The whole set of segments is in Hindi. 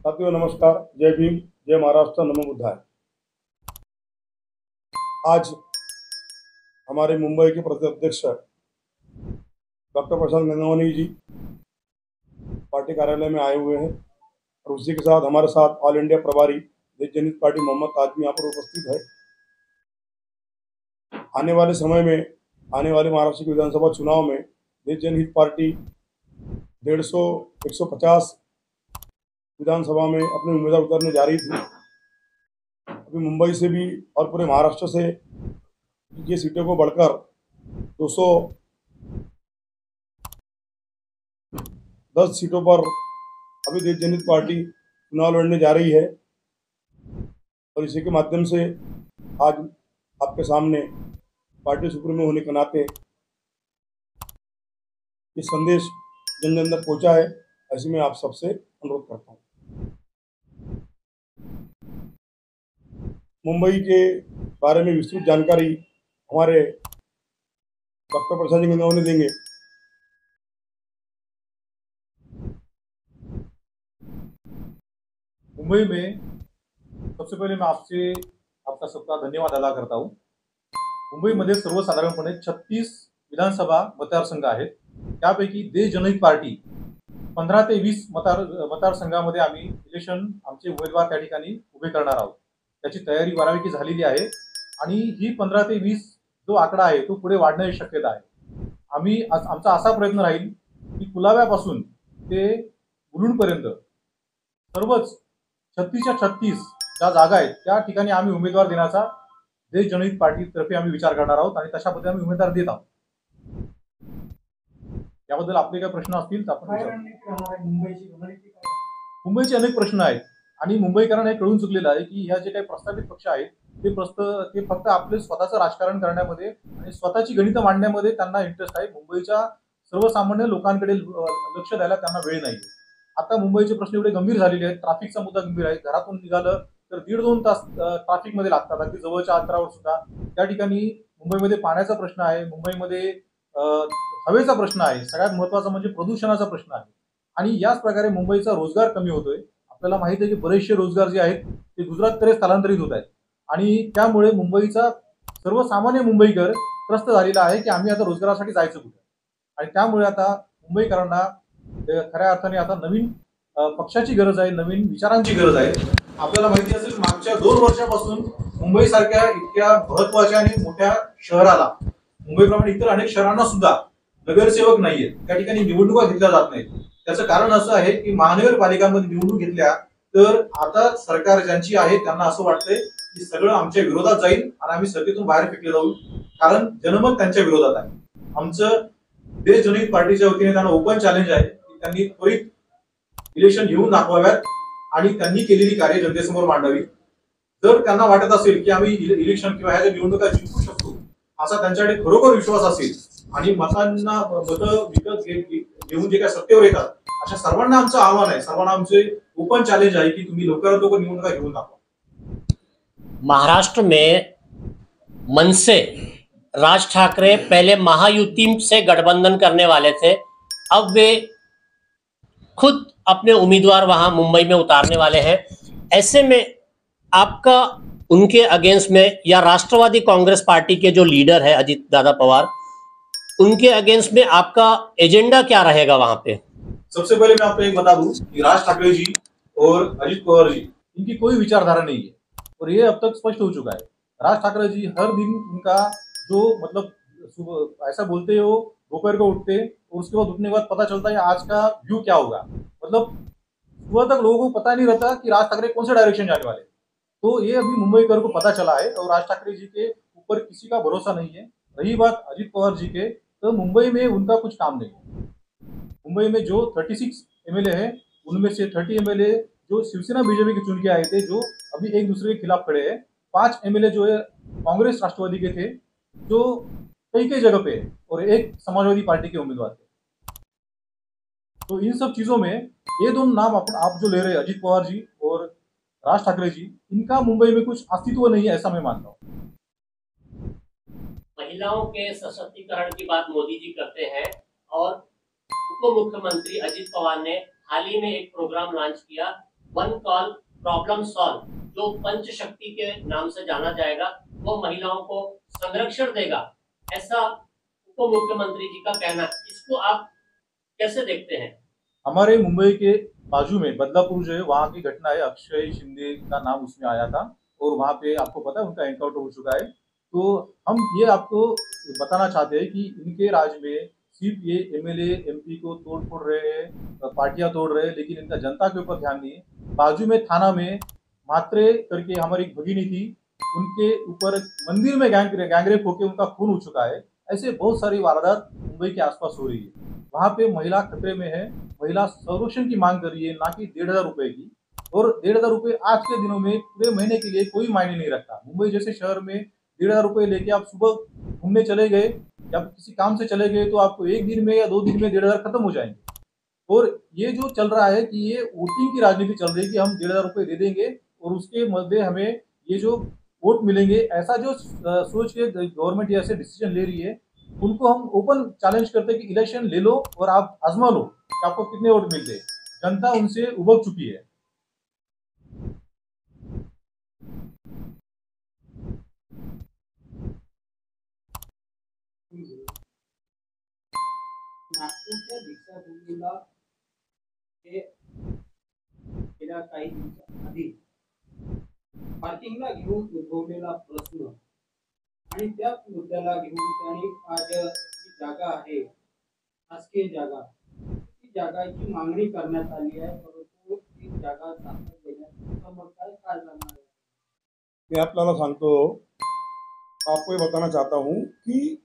साथियों नमस्कार, जय भीम, जय महाराष्ट्र, नमो बुद्धाय। आज हमारे मुंबई के प्रदेश अध्यक्ष डॉक्टर प्रशांत गंगावानी जी पार्टी कार्यालय में आए हुए हैं और उसी के साथ हमारे साथ ऑल इंडिया प्रभारी देश जनहित पार्टी मोहम्मद ताज भी यहाँ पर उपस्थित है। आने वाले समय में आने वाले महाराष्ट्र के विधानसभा चुनाव में देश जनहित पार्टी 150 विधानसभा में अपने उम्मीदवार उतारने जा रही थी। अभी मुंबई से भी और पूरे महाराष्ट्र से ये सीटों को बढ़कर 210 सीटों पर अभी देश जनहित पार्टी चुनाव लड़ने जा रही है और इसी के माध्यम से आज आपके सामने पार्टी सुप्रीमो होने के नाते ये संदेश जन जन तक पहुंचा है, ऐसे में आप सबसे अनुरोध करता हूं। मुंबई के बारे में विस्तृत जानकारी हमारे डॉक्टर प्रशांत गंगावानी देंगे। मुंबई में सबसे पहले मैं आपका सबका धन्यवाद अदा करता हूं। मुंबईमध्ये सर्वसाधारणपणे 36 विधानसभा मतदारसंघ आहेत। त्यापैकी देश जनहित पार्टी 15 ते 20 मतदारसंघामध्ये आम्ही इलेक्शन आमचे उमेदवार त्या ठिकाणी उभे करणार आहोत। त्याची तयारी बऱ्यापैकी झालेली आहे आणि ही 15 ते 20 जो आकडा आहे तो पुढे वाढण्याची शक्यता आहे। आमचा असा प्रयत्न राहील की कुलाव्यापासून ते मुलुंडपर्यंत सर्वच 36च्या 36 ज्या जागा आहेत त्या ठिकाणी आम्ही उमेदवार देण्याचा देश जनहित पार्टीतर्फे आम्ही विचार करणार आहोत आणि तशा पद्धतीने आम्ही उमेदवार देत आहोत। याबद्दल आपले काही प्रश्न असतील तर आपण मुंबईचे अनेक प्रश्न आहेत आणि मुंबईकरांना हे कळून चुकलेलं आहे की ह्या जे काही प्रस्तावित पक्ष आहेत ते फक्त आपले स्वतःचं राजकारण करण्यामध्ये आणि स्वतःची गणितं मांडण्यामध्ये त्यांना इंटरेस्ट आहे। मुंबईच्या सर्वसामान्य लोकांकडे लक्ष द्यायला त्यांना वेळ नाही। आता मुंबईचे प्रश्न एवढे गंभीर झालेले आहेत, ट्रॅफिकचा मुद्दा गंभीर आहे। घरातून निघालं तर 1.5-2 तास ट्रॅफिकमध्ये लागतात, अगदी जवळच्या अंतरावर सुद्धा। त्या ठिकाणी मुंबईमध्ये पाण्याचा प्रश्न आहे, मुंबईमध्ये हवेचा प्रश्न आहे, सगळ्यात महत्त्वाचा म्हणजे प्रदूषणाचा प्रश्न आहे आणि याच प्रकारे मुंबईचा रोजगार कमी होतोय। आपल्याला माहिती आहे की बरेचसे रोजगार जे आहेत ते गुजरातकडे स्थलांतरित होत आहेत आणि त्यामुळे मुंबईचा सर्वसामान्य मुंबईकर त्रस्त झालेला आहे की आम्ही आता रोजगारासाठी जायचं कुठे। आणि त्यामुळे आता मुंबईकरांना खऱ्या अर्थाने आता नवीन पक्षाची गरज आहे, नवीन विचारांची गरज आहे। आपल्याला माहिती असेल मागच्या 2 वर्षापासून मुंबईसारख्या इतक्या महत्त्वाच्या आणि मोठ्या शहराला, मुंबईप्रमाणे इतर अनेक शहरांना सुद्धा नगरसेवक नाहीयेत, त्या ठिकाणी निवडणुका घेतल्या जात नाहीत। त्याचं कारण असं आहे की महानगरपालिकांमध्ये निवडणूक घेतल्या तर आता सरकार ज्यांची आहे त्यांना असं वाटतंय की सगळं आमच्या विरोधात जाईल आणि आम्ही सत्तेतून बाहेर फेकले जाऊ, कारण जनमत त्यांच्या विरोधात आहे। आमचं देश जनहित पार्टीच्या वतीने त्यांना ओपन चॅलेंज आहे की त्यांनी त्वरित इलेक्शन घेऊन दाखवाव्यात आणि त्यांनी केलेली कार्य जनतेसमोर मांडावी। जर त्यांना वाटत असेल की आम्ही इलेक्शन किंवा ह्या निवडणुका जिंकू शकतो असा त्यांच्याकडे खरोखर विश्वास असेल आणि मतं विकत घेऊन जे काय सत्तेवर येतात अशा सर्वांना आमचं आव्हान आहे, सर्वांना आमचे ओपन चॅलेंज आहे की तुम्ही लवकरात लवकर निवडणुका घेऊन दाखवा। महाराष्ट्र में मन से राज ठाकरे पहले महायुति से गठबंधन करने वाले थे, अब वे खुद अपने उम्मीदवार वहां मुंबई में उतारने वाले हैं। ऐसे में आपका उनके अगेंस्ट में या राष्ट्रवादी कांग्रेस पार्टी के जो लीडर है अजित दादा पवार, उनके अगेंस्ट में आपका एजेंडा क्या रहेगा वहां पे? सबसे पहले मैं आपको एक बता दूं कि राज ठाकरे जी और अजित पवार जी इनकी कोई विचारधारा नहीं है और ये अब तक स्पष्ट हो चुका है। राज ठाकरे जी हर दिन उनका जो मतलब ऐसा बोलते हो दोपहर को उठते और उसके बाद उठने के बाद पता चलता है आज का व्यू क्या होगा, मतलब सुबह तक लोगों को पता नहीं रहता कि राज ठाकरे कौन से डायरेक्शन जाने वाले। तो ये अभी मुंबईकर को पता चला है और राज ठाकरे जी के ऊपर किसी का भरोसा नहीं है। रही बात अजित पवार जी के, तो मुंबई में उनका कुछ काम नहीं है। मुंबई में जो 36 एमएलए है उनमें से 30 एमएलए जो शिवसेना बीजेपी के चुन के आए थे जो अभी एक दूसरे के खिलाफ खड़े हैं। 5 एमएलए जो है कांग्रेस राष्ट्रवादी के थे जो कई जगह पे है और एक समाजवादी पार्टी के उम्मीदवार थे। तो इन सब चीजों में ये दोनों नाम आप जो ले रहे हैं अजित पवार जी और राज ठाकरे जी, इनका मुंबई में कुछ अस्तित्व नहीं है ऐसा मैं मानता हूँ। महिलाओं के सशक्तिकरण की बात मोदी जी करते हैं और उप मुख्यमंत्री अजित पवार ने हाल ही में एक प्रोग्राम लॉन्च किया वन कॉल प्रॉब्लम सॉल्व, जो पंच शक्ति के नाम से जाना जाएगा, वो महिलाओं को संरक्षण देगा, ऐसा उप मुख्यमंत्री जी का कहना है। इसको आप कैसे देखते हैं? हमारे मुंबई के बाजू में बदलापुर जो है, वहाँ की घटना है, अक्षय शिंदे का नाम उसमें आया था और वहाँ पे आपको पता है उनका एनकाउंटर हो चुका है। तो हम ये आपको बताना चाहते हैं कि इनके राज में सिर्फ ये एमएलए एमपी को तोड़ फोड़ रहे हैं, पार्टियां तोड़ रहे हैं, लेकिन इनका जनता के ऊपर ध्यान नहीं है। बाजू में थाना में मात्रे करके हमारी एक भगिनी थी, उनके ऊपर मंदिर में गैंगरेप होकर उनका खून हो चुका है। ऐसे बहुत सारी वारदात मुंबई के आसपास हो रही है। वहाँ पे महिला खतरे में है, महिला संरक्षण की मांग कर रही है, ना कि 1,500 रुपए की। और 1,500 रुपए आज के दिनों में पूरे महीने के लिए कोई मायने नहीं रखता। मुंबई जैसे शहर में 1,500 रुपए लेके आप सुबह घूमने चले गए या किसी काम से चले गए, तो आपको एक दिन में या 2 दिन में 1,500 खत्म हो जाएंगे। और ये जो चल रहा है कि ये वोटिंग की राजनीति चल रही है कि हम 1,500 रुपए दे देंगे और उसके मध्य हमें ये जो वोट मिलेंगे, ऐसा जो सोच के गवर्नमेंट ऐसे डिसीजन ले रही है, उनको हम ओपन चैलेंज करते हैं कि इलेक्शन ले लो और आप आजमा लो कि आपको कितने वोट मिलते हैं। जनता उनसे उबक चुकी है। नागपूरच्या दीक्षाभूमीला हे गेल्या काही दिवसांआधी पार्किंगला घेऊन उद्भवलेला प्रश्न आणि त्याच मुद्द्याला घेऊन त्यांनी आज जी जागा आहे, शासकीय जागा, ती जागाची मागणी करण्यात आली आहे, परंतु ती जागा ताब्यात देण्यात समोर काय जाणार आहे? मैं आपल्याला सांगतो, आपको ये बताना चाहता हूँ कि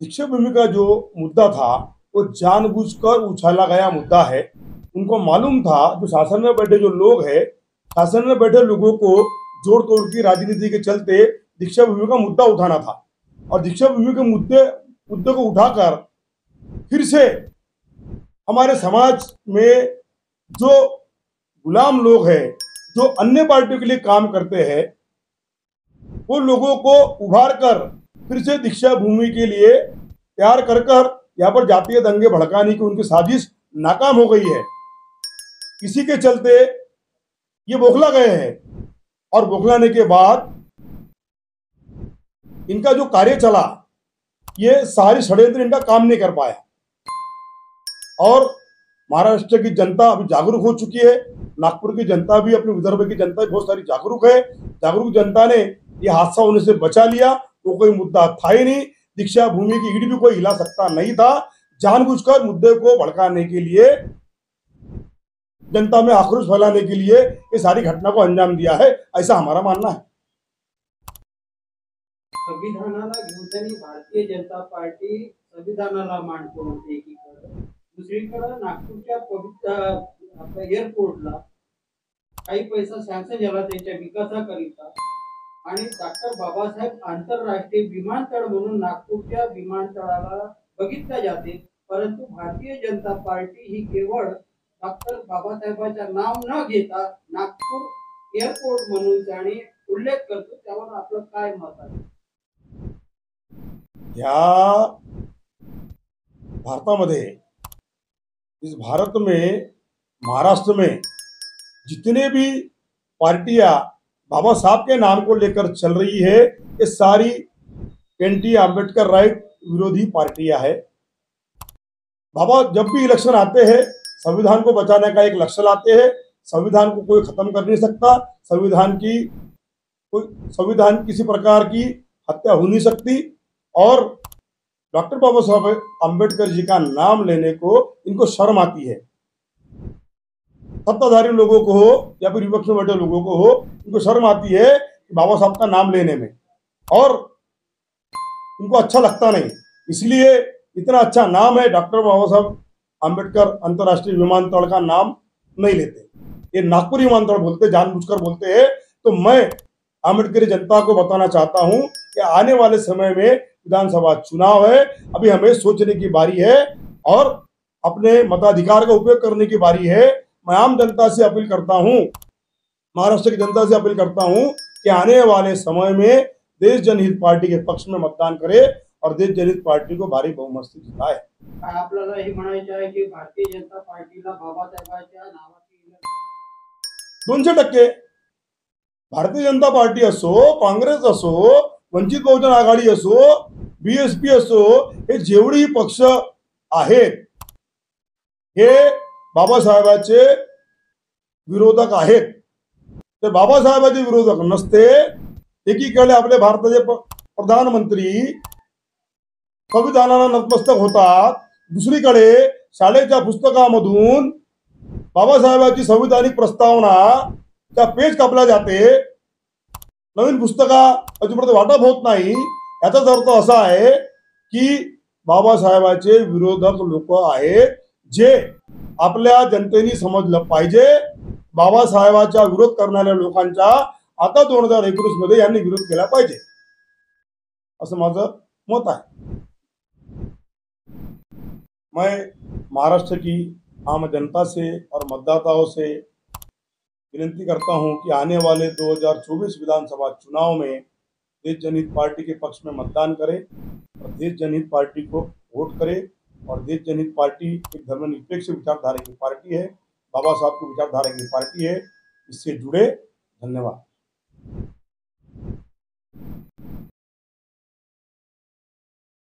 दीक्षाभूमि का जो मुद्दा था वो जानबूझकर उछाला गया मुद्दा है। उनको मालूम था, जो शासन में बैठे जो लोग हैं, शासन में बैठे लोगों को जोड़ तोड़ की राजनीति के चलते दीक्षाभूमि का मुद्दा उठाना था और दीक्षाभूमि के मुद्दे को उठाकर फिर से हमारे समाज में जो गुलाम लोग हैं, जो अन्य पार्टियों के लिए काम करते हैं, वो लोगों को उभार कर फिर से दीक्षाभूमि के लिए तैयार कर यहाँ पर जातीय दंगे भड़काने की उनकी साजिश नाकाम हो गई है। इसी के चलते ये बौखला गए हैं और बौखलाने के बाद इनका जो कार्य चला, ये सारी षड्यंत्र इनका काम नहीं कर पाया और महाराष्ट्र की जनता अभी जागरूक हो चुकी है। नागपुर की जनता भी, अपने विदर्भ की जनता भी बहुत सारी जागरूक है। जागरूक जनता ने ये हादसा होने से बचा लिया। तो कोई मुद्दा था ही नहीं, दीक्षाभूमि की ईंट भी कोई हिला सकता नहीं था। जानबूझकर मुद्दे को भड़काने के लिए, जनता में आक्रोश फैलाने के लिए ये सारी घटना को अंजाम दिया है, ऐसा हमारा मानना है। संविधानाला घेऊन त्यांनी भारतीय जनता पार्टी संविधानाला मांडतो म्हणते एकीकडे, दुसरीकडे नागपूरच्या पवित्र एअरपोर्टला काही पैसा सँक्शन झाला त्यांच्या विकासाकरिता आणि डॉक्टर बाबासाहेब आंतरराष्ट्रीय विमानतळ म्हणून नागपूरच्या विमानतळाला बघितल्या जाते, परंतु भारतीय जनता पार्टी ही केवळ डॉक्टर बाबासाहेबांचे नाव न घेता नागपूर एअरपोर्ट म्हणून त्याने उल्लेख करतो। त्यावर आपलं काय मत आहे? या भारतामध्ये, इस भारत में, महाराष्ट्र में जितने भी पार्टियां बाबा साहब के नाम को लेकर चल रही है, ये सारी एंटी आम्बेडकर राइट विरोधी पार्टियां है। बाबा जब भी इलेक्शन आते हैं, संविधान को बचाने का एक लक्ष्य लाते हैं। संविधान को कोई खत्म कर नहीं सकता, संविधान किसी प्रकार की हत्या हो नहीं सकती और डॉक्टर बाबा साहब अम्बेडकर जी का नाम लेने को इनको शर्म आती है। सत्ताधारी लोगों को हो या फिर विपक्ष में बैठे लोगों को हो, इनको शर्म आती है कि बाबा साहब का नाम लेने में, और इनको अच्छा लगता नहीं। इसलिए इतना अच्छा नाम है, डॉक्टर बाबा साहब अम्बेडकर अंतर्राष्ट्रीय विमानतल का नाम नहीं लेते, ये नागपुर विमानतल बोलते, जानबूझकर बोलते हैं। तो मैं अम्बेडकरी जनता को बताना चाहता हूं कि आने वाले समय में विधानसभा चुनाव है, अभी हमें सोचने की बारी है और अपने मताधिकार का उपयोग करने की बारी है। मैं आम जनता से अपील करता हूं, महाराष्ट्र की जनता से अपील करता हूं कि आने वाले समय में देश जनहित पार्टी के पक्ष में मतदान करे और देश जनहित पार्टी को भारी बहुमत से जिताए। आपल्याला हे म्हणायचे आहे की भारतीय जनता पार्टीला बाबासाहेबांच्या नावाची 200%. भारतीय जनता पार्टी असो, काँग्रेस असो, वंचित बहुजन आघाडी असो, बीएसपी असो, हे जेवढी पक्ष आहेत हे बाबासाहेबांचे विरोधक आहेत. ते बाबासाहेबांचे विरोधक नसते, एकीकडे आपले भारताचे प्रधानमंत्री संविधानाला नतमस्तक होतात, दुसरीकडे शाळेच्या पुस्तकामधून बाबासाहेबांची संविधानिक प्रस्तावना त्या पेज कापल्या जाते, नवीन पुस्तका अजूनपर्यंत वाटप होत नाही. याचाच अर्थ असा आहे की बाबासाहेबांचे विरोधक लोक आहेत, जे आपल्या जनतेने समजलं पाहिजे बाबासाहेबांचा विरोध करणाऱ्या लोकांचा आता 2019 मध्ये यांनी विरोध केला पाहिजे, असं माझं मत आहे. मैं महाराष्ट्र की आम जनता से और मतदाताओं से विनती करता हूं कि आने वाले 2024 विधानसभा चुनाव में देश जनहित पार्टी के पक्ष में मतदान करें और देश जनहित पार्टी को वोट करें. और देश जनहित पार्टी एक धर्मनिरपेक्ष विचारधारा की पार्टी है, बाबा साहब की विचारधारा की पार्टी है. इससे जुड़े. धन्यवाद.